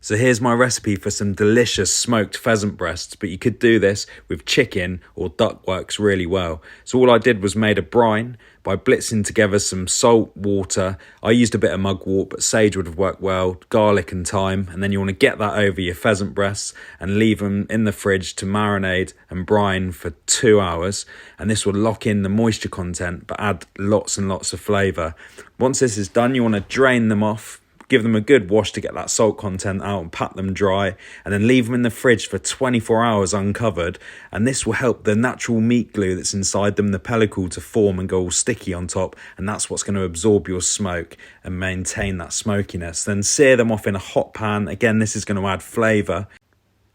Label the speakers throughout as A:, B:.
A: So here's my recipe for some delicious smoked pheasant breasts, but you could do this with chicken or duck, works really well. So all I did was made a brine by blitzing together some salt, water. I used a bit of mugwort, but sage would have worked well, garlic and thyme. And then you want to get that over your pheasant breasts and leave them in the fridge to marinate and brine for 2 hours. And this will lock in the moisture content, but add lots and lots of flavour. Once this is done, you want to drain them off, give them a good wash to get that salt content out and pat them dry, and then leave them in the fridge for 24 hours uncovered. And this will help the natural meat glue that's inside them, the pellicle, to form and go all sticky on top, and that's what's going to absorb your smoke and maintain that smokiness. Then sear them off in a hot pan. Again, this is going to add flavour.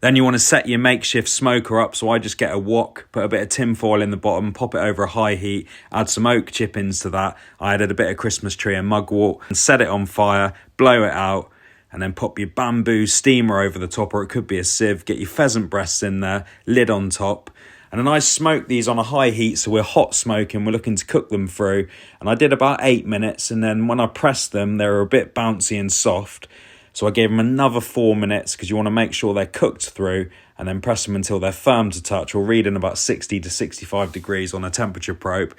A: Then you want to set your makeshift smoker up. So I just get a wok, put a bit of tin foil in the bottom, pop it over a high heat, add some oak chippings to that. I added a bit of Christmas tree and mugwort and set it on fire, blow it out, and then pop your bamboo steamer over the top, or it could be a sieve. Get your pheasant breasts in there, lid on top. And then I smoke these on a high heat, so we're hot smoking, we're looking to cook them through. And I did about 8 minutes, and then when I pressed them, they were a bit bouncy and soft. So I gave them another 4 minutes because you want to make sure they're cooked through, and then press them until they're firm to touch, or reading about 60 to 65 degrees on a temperature probe.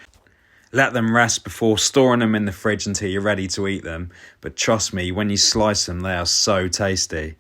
A: Let them rest before storing them in the fridge until you're ready to eat them. But trust me, when you slice them, they are so tasty.